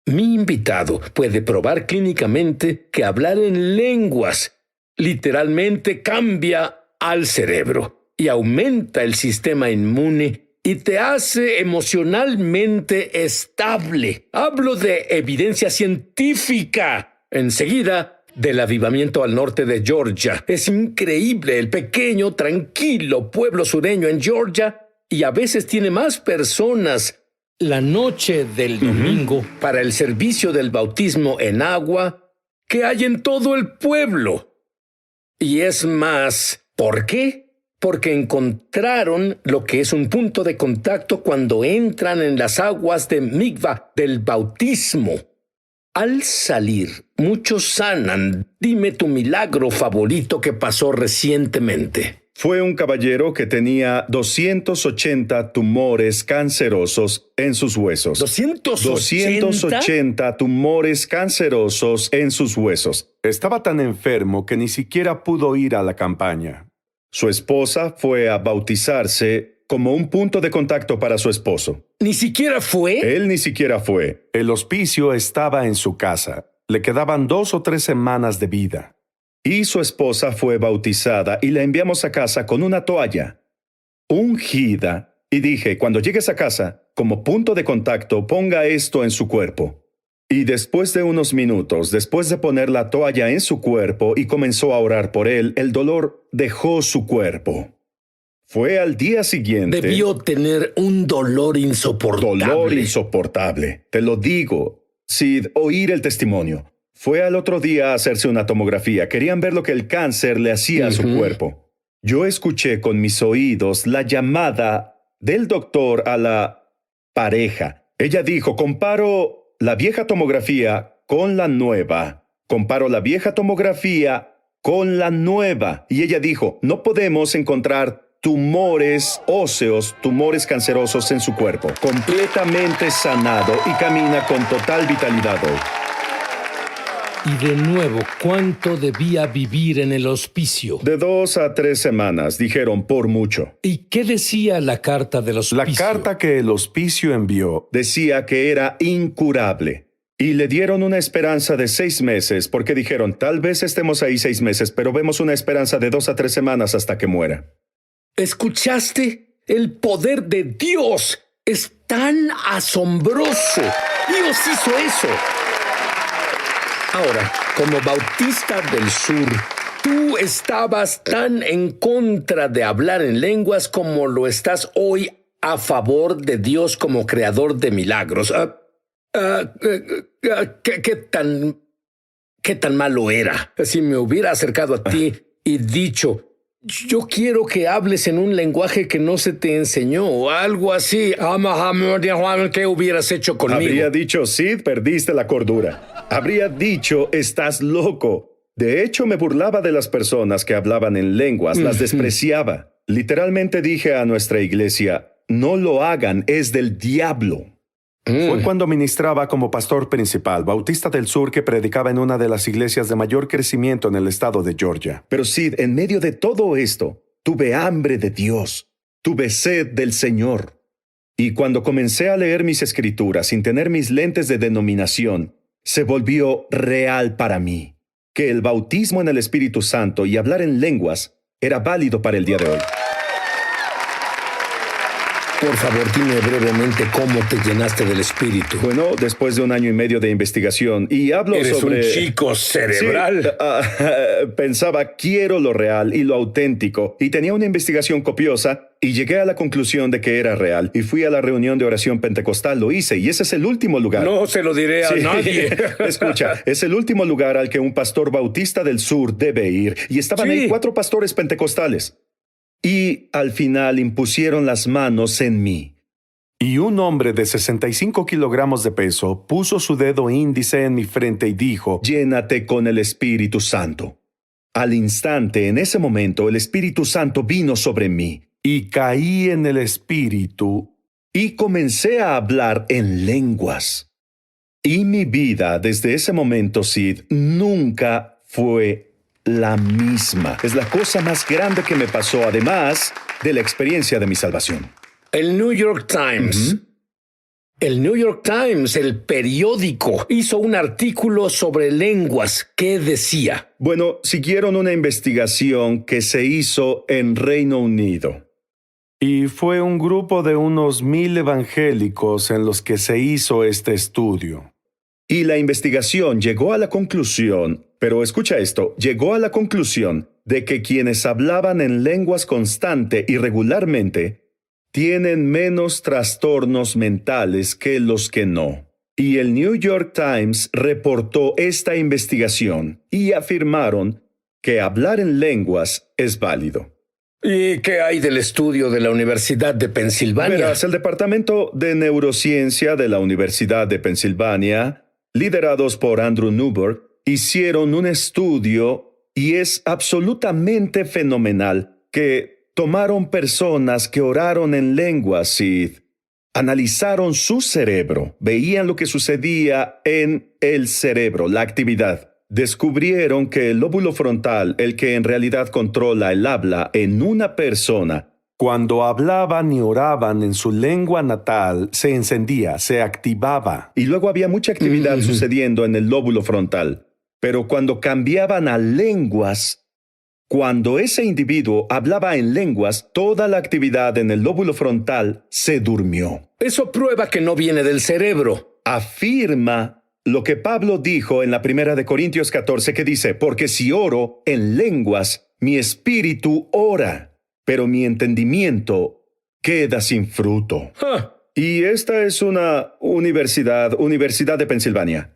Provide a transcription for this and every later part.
Mi invitado puede probar clínicamente que hablar en lenguas literalmente cambia al cerebro y aumenta el sistema inmune y te hace emocionalmente estable. Hablo de evidencia científica. Enseguida, del avivamiento al norte de Georgia. Es increíble el pequeño, tranquilo pueblo sureño en Georgia y a veces tiene más personas la noche del domingo para el servicio del bautismo en agua que hay en todo el pueblo. Y es más, ¿por qué? Porque encontraron lo que es un punto de contacto cuando entran en las aguas de Mikvah, del bautismo. Al salir, muchos sanan. Dime tu milagro favorito que pasó recientemente. Fue un caballero que tenía 280 tumores cancerosos en sus huesos. ¿280? 280 tumores cancerosos en sus huesos. Estaba tan enfermo que ni siquiera pudo ir a la campaña. Su esposa fue a bautizarse como un punto de contacto para su esposo. ¿Ni siquiera fue? Él ni siquiera fue. El hospicio estaba en su casa. Le quedaban 2 o 3 semanas de vida. Y su esposa fue bautizada y la enviamos a casa con una toalla ungida. Y dije, cuando llegues a casa, como punto de contacto, ponga esto en su cuerpo. Y después de unos minutos, después de poner la toalla en su cuerpo y comenzó a orar por él, el dolor dejó su cuerpo. Fue al día siguiente. Debió tener un dolor insoportable. Dolor insoportable. Te lo digo, Sid, oír el testimonio. Fue al otro día a hacerse una tomografía. Querían ver lo que el cáncer le hacía a su cuerpo. Yo escuché con mis oídos la llamada del doctor a la pareja. Ella dijo, comparo la vieja tomografía con la nueva. Comparo la vieja tomografía con la nueva. Y ella dijo, no podemos encontrar tumores óseos, tumores cancerosos en su cuerpo. Completamente sanado y camina con total vitalidad hoy. Y de nuevo, ¿cuánto debía vivir en el hospicio? De 2 a 3 semanas, dijeron, por mucho. ¿Y qué decía la carta del hospicio? La carta que el hospicio envió Decía que era incurable. Y le dieron una esperanza de 6 meses, porque dijeron, tal vez estemos ahí 6 meses, pero vemos una esperanza de 2 a 3 semanas hasta que muera. ¿Escuchaste? El poder de Dios es tan asombroso. Dios hizo eso. Ahora, como Bautista del Sur, tú estabas tan en contra de hablar en lenguas como lo estás hoy a favor de Dios como creador de milagros. ¿Qué tan malo era? Si me hubiera acercado a ti y dicho, yo quiero que hables en un lenguaje que no se te enseñó o algo así. ¿Qué hubieras hecho conmigo? Habría dicho, Sid, perdiste la cordura. Habría dicho, estás loco. De hecho, me burlaba de las personas que hablaban en lenguas, las despreciaba. Literalmente dije a nuestra iglesia, no lo hagan, es del diablo. Fue cuando ministraba como pastor principal, Bautista del Sur, que predicaba en una de las iglesias de mayor crecimiento en el estado de Georgia. Pero Sid, en medio de todo esto, tuve hambre de Dios, tuve sed del Señor. Y cuando comencé a leer mis escrituras sin tener mis lentes de denominación, se volvió real para mí, que el bautismo en el Espíritu Santo y hablar en lenguas era válido para el día de hoy. Por favor, dime brevemente cómo te llenaste del Espíritu. Bueno, después de 1 año y medio de investigación, y hablo Eres sobre... un chico cerebral. Sí, pensaba, quiero lo real y lo auténtico, y tenía una investigación copiosa, y llegué a la conclusión de que era real, y fui a la reunión de oración pentecostal, lo hice, y ese es el último lugar. No se lo diré a nadie. Escucha, es el último lugar al que un pastor bautista del sur debe ir, y estaban ahí 4 pastores pentecostales. Y al final impusieron las manos en mí. Y un hombre de 65 kilogramos de peso puso su dedo índice en mi frente y dijo, llénate con el Espíritu Santo. Al instante, en ese momento, el Espíritu Santo vino sobre mí. Y caí en el Espíritu. Y comencé a hablar en lenguas. Y mi vida, desde ese momento, Sid, nunca fue la misma. Es la cosa más grande que me pasó, además de la experiencia de mi salvación. El New York Times El New York Times, el periódico, hizo un artículo sobre lenguas. ¿Qué decía? Bueno, siguieron una investigación que se hizo en Reino Unido. Y fue un grupo de unos 1000 evangélicos en los que se hizo este estudio. Y la investigación llegó a la conclusión, pero escucha esto, llegó a la conclusión de que quienes hablaban en lenguas constante y regularmente tienen menos trastornos mentales que los que no. Y el New York Times reportó esta investigación y afirmaron que hablar en lenguas es válido. ¿Y qué hay del estudio de la Universidad de Pensilvania? Verás, el Departamento de Neurociencia de la Universidad de Pensilvania, liderados por Andrew Newberg, hicieron un estudio y es absolutamente fenomenal que tomaron personas que oraron en lenguas y analizaron su cerebro, veían lo que sucedía en el cerebro, la actividad. Descubrieron que el lóbulo frontal, el que en realidad controla el habla en una persona, Cuando hablaban y oraban en su lengua natal, se encendía, se activaba. y luego había mucha actividad sucediendo en el lóbulo frontal. Pero cuando cambiaban a lenguas, cuando ese individuo hablaba en lenguas, toda la actividad en el lóbulo frontal se durmió. Eso prueba que no viene del cerebro. Afirma lo que Pablo dijo en la primera de Corintios 14, que dice, porque si oro en lenguas, mi espíritu ora, pero mi entendimiento queda sin fruto. Ah, Y esta es una Universidad de Pensilvania,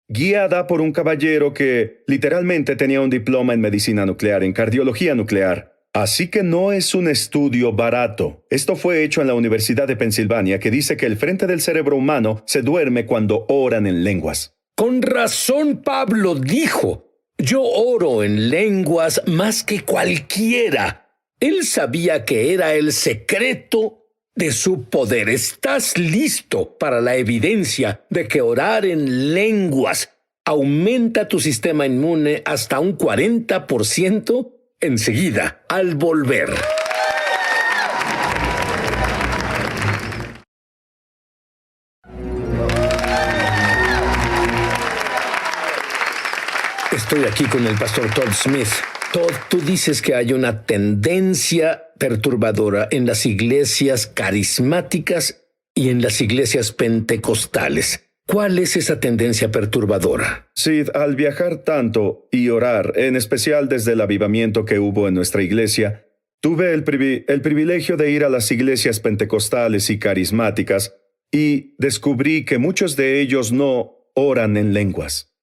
guiada por un caballero que literalmente tenía un diploma en medicina nuclear, en cardiología nuclear. Así que no es un estudio barato. Esto fue hecho en la Universidad de Pensilvania, que dice que el frente del cerebro humano se duerme cuando oran en lenguas. con razón Pablo dijo, yo oro en lenguas más que cualquiera. Él sabía que era el secreto de su poder. ¿Estás listo para la evidencia de que orar en lenguas aumenta tu sistema inmune hasta un 40%? Enseguida, al volver. Estoy aquí con el pastor Todd Smith. Todd, tú dices que hay una tendencia perturbadora en las iglesias carismáticas y en las iglesias pentecostales. ¿Cuál es esa tendencia perturbadora? Sid, al viajar tanto y orar, en especial desde el avivamiento que hubo en nuestra iglesia, tuve el privilegio de ir a las iglesias pentecostales y carismáticas y descubrí que muchos de ellos no oran en lenguas.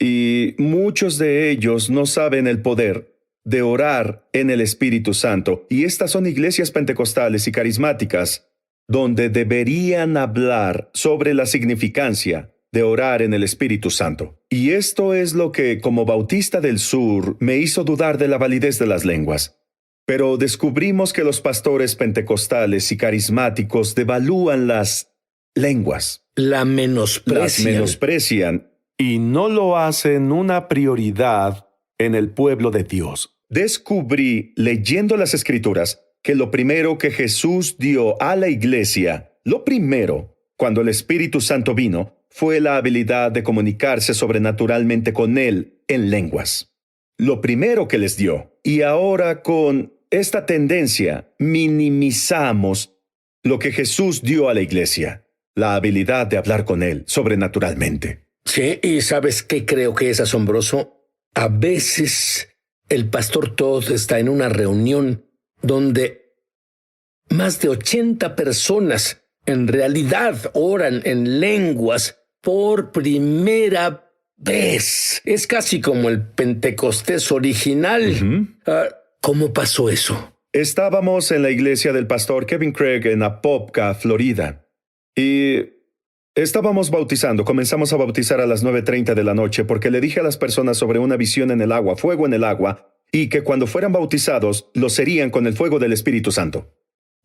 Y muchos de ellos no saben el poder de orar en el Espíritu Santo. Y estas son iglesias pentecostales y carismáticas donde deberían hablar sobre la significancia de orar en el Espíritu Santo. Y esto es lo que, como Bautista del Sur, me hizo dudar de la validez de las lenguas. Pero descubrimos que los pastores pentecostales y carismáticos devalúan las lenguas. La menosprecian. Las menosprecian. Y no lo hacen una prioridad en el pueblo de Dios. Descubrí, leyendo las Escrituras, que lo primero que Jesús dio a la iglesia, lo primero, cuando el Espíritu Santo vino, fue la habilidad de comunicarse sobrenaturalmente con Él en lenguas. Lo primero que les dio. Y ahora con esta tendencia minimizamos lo que Jesús dio a la iglesia, la habilidad de hablar con Él sobrenaturalmente. Sí, y ¿sabes qué creo que es asombroso? A veces el pastor Todd está en una reunión donde más de 80 personas en realidad oran en lenguas por primera vez. Es casi como el Pentecostés original. ¿Cómo pasó eso? Estábamos en la iglesia del pastor Kevin Craig en Apopka, Florida. Y estábamos bautizando. Comenzamos a bautizar a las 9:30 de la noche porque le dije a las personas sobre una visión en el agua, fuego en el agua, y que cuando fueran bautizados, lo serían con el fuego del Espíritu Santo.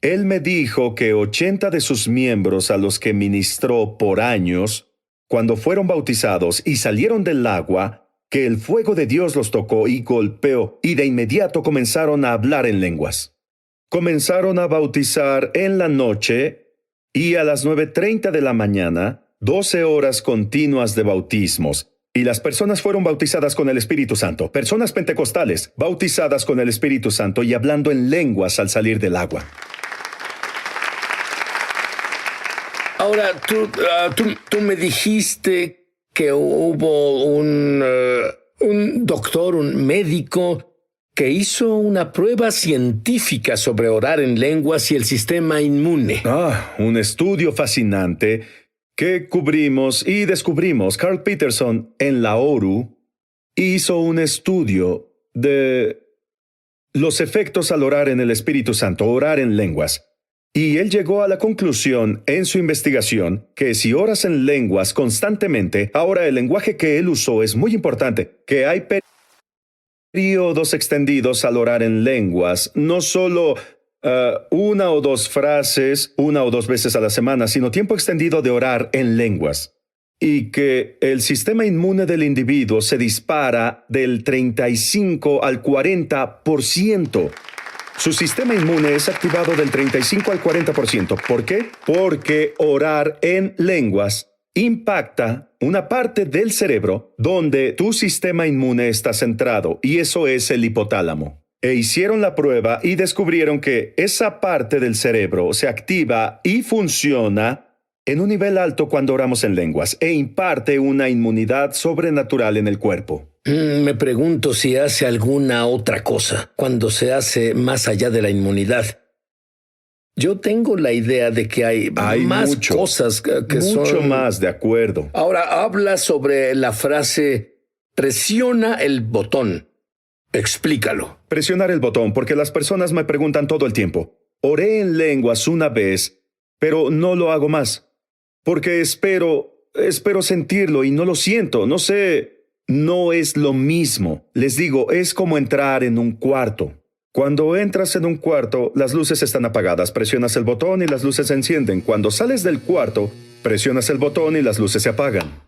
Él me dijo que 80 de sus miembros a los que ministró por años, cuando fueron bautizados y salieron del agua, que el fuego de Dios los tocó y golpeó, y de inmediato comenzaron a hablar en lenguas. Comenzaron a bautizar en la noche, y a las 9:30 de la mañana, 12 horas continuas de bautismos. Y las personas fueron bautizadas con el Espíritu Santo. Personas pentecostales, bautizadas con el Espíritu Santo y hablando en lenguas al salir del agua. Ahora, tú me dijiste que hubo un doctor, un médico, que hizo una prueba científica sobre orar en lenguas y el sistema inmune. Un estudio fascinante que cubrimos y descubrimos. Carl Peterson en la ORU hizo un estudio de los efectos al orar en el Espíritu Santo, orar en lenguas. Y él llegó a la conclusión en su investigación que si oras en lenguas constantemente, ahora el lenguaje que él usó es muy importante, que hay periodos extendidos al orar en lenguas, no solo una o dos frases, una o dos veces a la semana, sino tiempo extendido de orar en lenguas. Y que el sistema inmune del individuo se dispara del 35 al 40%. Su sistema inmune es activado del 35 al 40%. ¿Por qué? Porque orar en lenguas impacta una parte del cerebro donde tu sistema inmune está centrado, y eso es el hipotálamo. E hicieron la prueba y descubrieron que esa parte del cerebro se activa y funciona en un nivel alto cuando oramos en lenguas e imparte una inmunidad sobrenatural en el cuerpo. Me pregunto si hace alguna otra cosa cuando se hace más allá de la inmunidad. Yo tengo la idea de que hay más cosas que son... Mucho más, de acuerdo. Ahora, habla sobre la frase presiona el botón. Explícalo. Presionar el botón, porque las personas me preguntan todo el tiempo. Oré en lenguas una vez, pero no lo hago más. Porque espero sentirlo y no lo siento. No sé, no es lo mismo. Les digo, es como entrar en un cuarto. Cuando entras en un cuarto, las luces están apagadas. Presionas el botón y las luces se encienden. Cuando sales del cuarto, presionas el botón y las luces se apagan.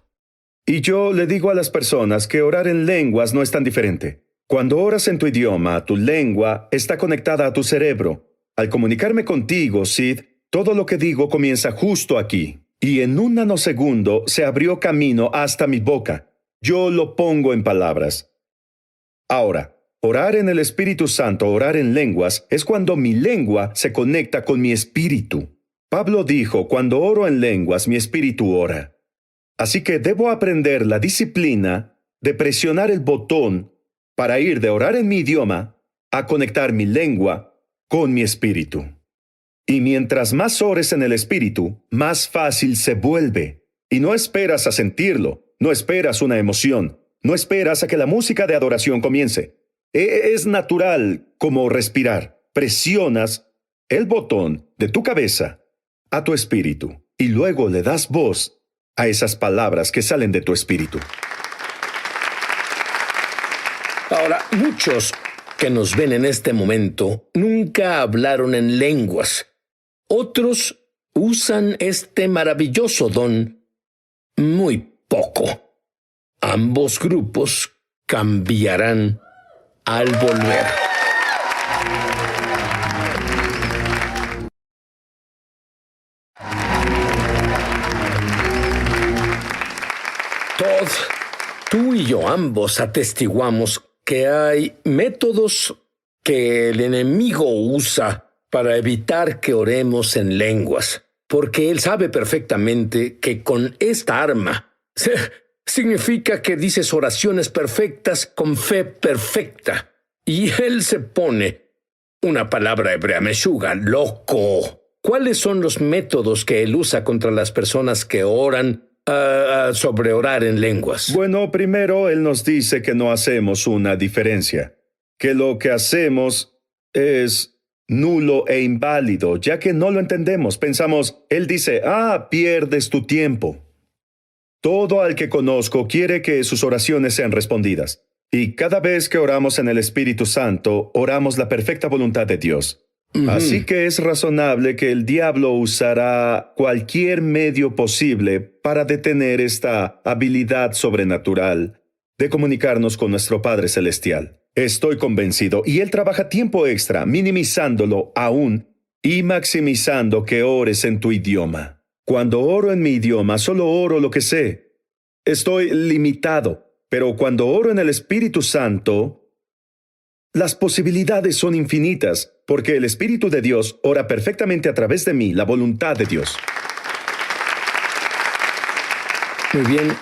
Y yo le digo a las personas que orar en lenguas no es tan diferente. Cuando oras en tu idioma, tu lengua está conectada a tu cerebro. Al comunicarme contigo, Sid, todo lo que digo comienza justo aquí. Y en un nanosegundo se abrió camino hasta mi boca. Yo lo pongo en palabras. Ahora, orar en el Espíritu Santo, orar en lenguas, es cuando mi lengua se conecta con mi espíritu. Pablo dijo, cuando oro en lenguas, mi espíritu ora. Así que debo aprender la disciplina de presionar el botón para ir de orar en mi idioma a conectar mi lengua con mi espíritu. Y mientras más ores en el espíritu, más fácil se vuelve. Y no esperas a sentirlo, no esperas una emoción, no esperas a que la música de adoración comience. Es natural como respirar. Presionas el botón de tu cabeza a tu espíritu y luego le das voz a esas palabras que salen de tu espíritu. Ahora, muchos que nos ven en este momento nunca hablaron en lenguas. Otros usan este maravilloso don muy poco. Ambos grupos cambiarán al volver. Todd, tú y yo ambos atestiguamos que hay métodos que el enemigo usa para evitar que oremos en lenguas, porque él sabe perfectamente que con esta arma significa que dices oraciones perfectas con fe perfecta, y él se pone, una palabra hebrea meshuga, loco. ¿Cuáles son los métodos que él usa contra las personas que oran sobre orar en lenguas? Bueno, primero él nos dice que no hacemos una diferencia, que lo que hacemos es nulo e inválido, ya que no lo entendemos. Pensamos, él dice, pierdes tu tiempo. Todo al que conozco quiere que sus oraciones sean respondidas. Y cada vez que oramos en el Espíritu Santo, oramos la perfecta voluntad de Dios. Así que es razonable que el diablo usará cualquier medio posible para detener esta habilidad sobrenatural de comunicarnos con nuestro Padre Celestial. Estoy convencido, y él trabaja tiempo extra, minimizándolo aún y maximizando que ores en tu idioma. Cuando oro en mi idioma, solo oro lo que sé. Estoy limitado, pero cuando oro en el Espíritu Santo, las posibilidades son infinitas, porque el Espíritu de Dios ora perfectamente a través de mí, la voluntad de Dios. Muy bien.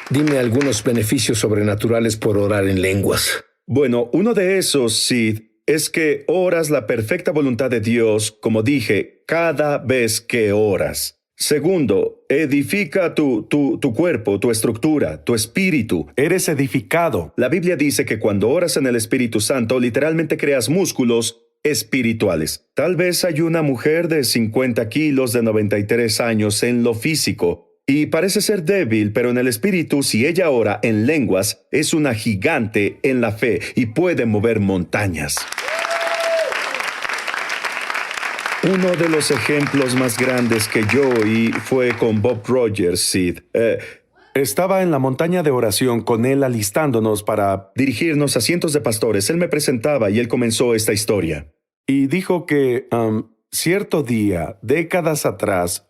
Dime algunos beneficios sobrenaturales por orar en lenguas. Bueno, uno de esos, Sid, es que oras la perfecta voluntad de Dios, como dije, cada vez que oras. Segundo, edifica tu cuerpo, tu estructura, tu espíritu. Eres edificado. La Biblia dice que cuando oras en el Espíritu Santo, literalmente creas músculos espirituales. Tal vez hay una mujer de 50 kilos de 93 años en lo físico y parece ser débil, pero en el espíritu, si ella ora en lenguas, es una gigante en la fe y puede mover montañas. Uno de los ejemplos más grandes que yo oí fue con Bob Rogers, Sid. Estaba en la montaña de oración con él alistándonos para dirigirnos a cientos de pastores. Él me presentaba y él comenzó esta historia. Y dijo que cierto día, décadas atrás,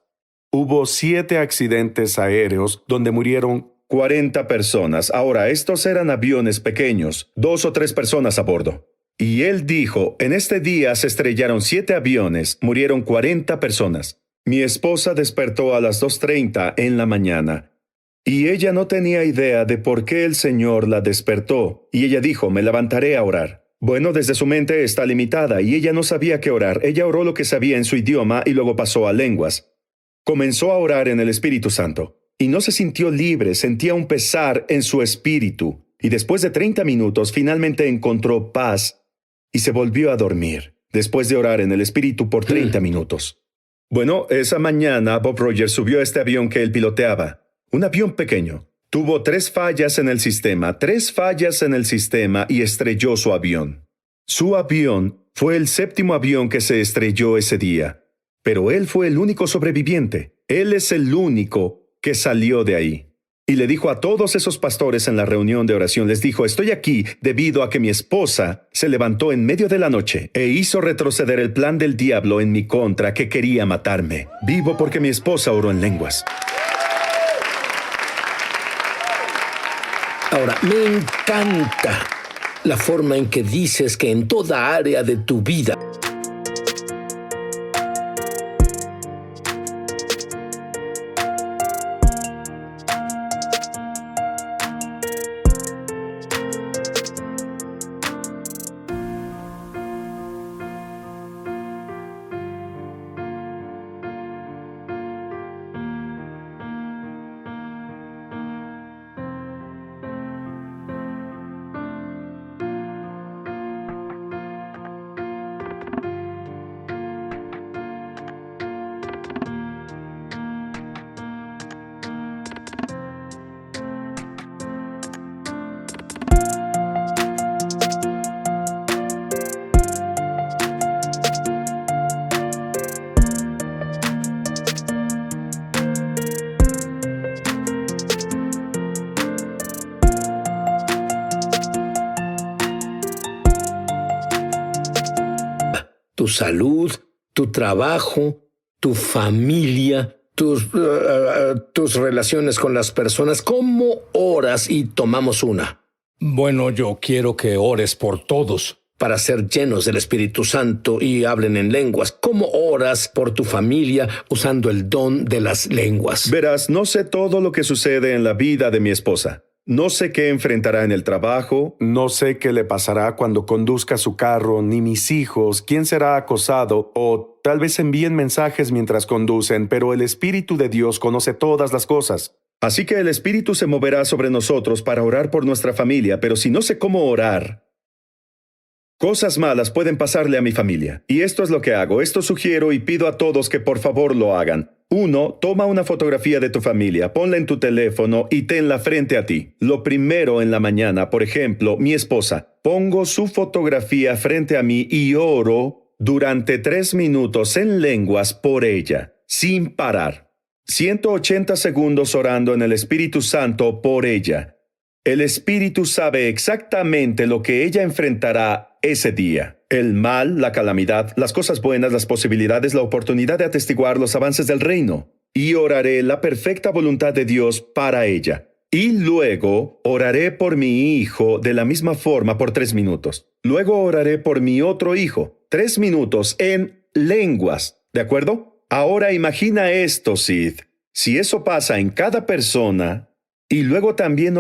hubo 7 accidentes aéreos donde murieron 40 personas. Ahora, estos eran aviones pequeños, 2 o 3 personas a bordo. Y él dijo, en este día se estrellaron 7 aviones, murieron 40 personas. Mi esposa despertó a las 2:30 en la mañana. Y ella no tenía idea de por qué el Señor la despertó. Y ella dijo, me levantaré a orar. Bueno, desde su mente está limitada y ella no sabía qué orar. Ella oró lo que sabía en su idioma y luego pasó a lenguas. Comenzó a orar en el Espíritu Santo. Y no se sintió libre, sentía un pesar en su espíritu. Y después de 30 minutos finalmente encontró paz y se volvió a dormir, después de orar en el Espíritu por 30 minutos. Bueno, esa mañana Bob Rogers subió a este avión que él piloteaba. Un avión pequeño. Tuvo 3 fallas en el sistema, 3 fallas en el sistema y estrelló su avión. Su avión fue el 7º avión que se estrelló ese día. Pero él fue el único sobreviviente. Él es el único que salió de ahí. Y le dijo a todos esos pastores en la reunión de oración, les dijo, estoy aquí debido a que mi esposa se levantó en medio de la noche e hizo retroceder el plan del diablo en mi contra que quería matarme. Vivo porque mi esposa oró en lenguas. Ahora, me encanta la forma en que dices que en toda área de tu vida tu salud, tu trabajo, tu familia, tus relaciones con las personas. ¿Cómo oras? Y tomamos una. Bueno, yo quiero que ores por todos. Para ser llenos del Espíritu Santo y hablen en lenguas. ¿Cómo oras por tu familia usando el don de las lenguas? Verás, no sé todo lo que sucede en la vida de mi esposa. No sé qué enfrentará en el trabajo. No sé qué le pasará cuando conduzca su carro, ni mis hijos, quién será acosado, o tal vez envíen mensajes mientras conducen, pero el Espíritu de Dios conoce todas las cosas. Así que el Espíritu se moverá sobre nosotros para orar por nuestra familia, pero si no sé cómo orar, cosas malas pueden pasarle a mi familia. Y esto es lo que hago. Esto sugiero y pido a todos que por favor lo hagan. 1. Toma una fotografía de tu familia, ponla en tu teléfono y tenla frente a ti. Lo primero en la mañana, por ejemplo, mi esposa, pongo su fotografía frente a mí y oro durante 3 minutos en lenguas por ella, sin parar. 180 segundos orando en el Espíritu Santo por ella. El Espíritu sabe exactamente lo que ella enfrentará ese día. El mal, la calamidad, las cosas buenas, las posibilidades, la oportunidad de atestiguar los avances del reino. Y oraré la perfecta voluntad de Dios para ella. Y luego oraré por mi hijo de la misma forma por 3 minutos. Luego oraré por mi otro hijo, 3 minutos en lenguas. ¿De acuerdo? Ahora imagina esto, Sid. Si eso pasa en cada persona, y luego también...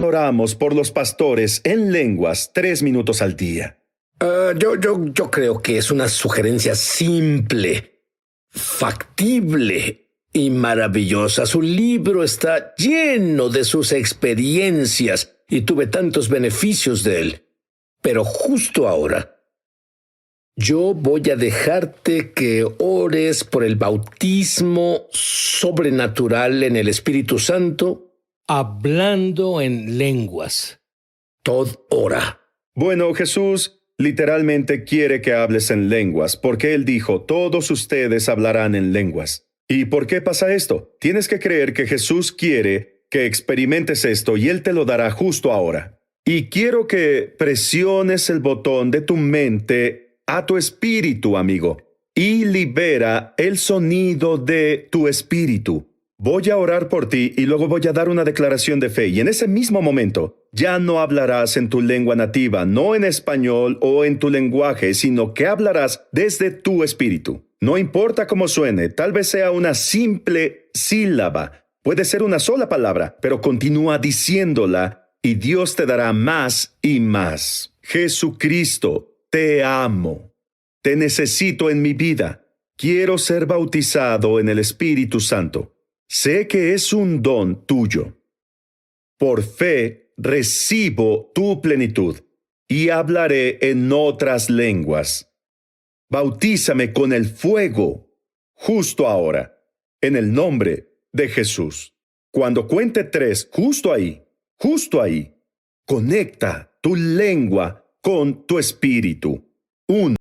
Oramos por los pastores en lenguas 3 minutos al día. Yo creo que es una sugerencia simple, factible y maravillosa. Su libro está lleno de sus experiencias y tuve tantos beneficios de él. Pero justo ahora, yo voy a dejarte que ores por el bautismo sobrenatural en el Espíritu Santo, hablando en lenguas. Todd ora. Bueno, Jesús literalmente quiere que hables en lenguas, porque Él dijo, todos ustedes hablarán en lenguas. ¿Y por qué pasa esto? Tienes que creer que Jesús quiere que experimentes esto y Él te lo dará justo ahora. Y quiero que presiones el botón de tu mente a tu espíritu, amigo, y libera el sonido de tu espíritu. Voy a orar por ti y luego voy a dar una declaración de fe. Y en ese mismo momento, ya no hablarás en tu lengua nativa, no en español o en tu lenguaje, sino que hablarás desde tu espíritu. No importa cómo suene, tal vez sea una simple sílaba. Puede ser una sola palabra, pero continúa diciéndola y Dios te dará más y más. Jesucristo, te amo. Te necesito en mi vida. Quiero ser bautizado en el Espíritu Santo. Sé que es un don tuyo. Por fe recibo tu plenitud y hablaré en otras lenguas. Bautízame con el fuego justo ahora, en el nombre de Jesús. Cuando cuente 3, justo ahí, conecta tu lengua con tu espíritu. 1.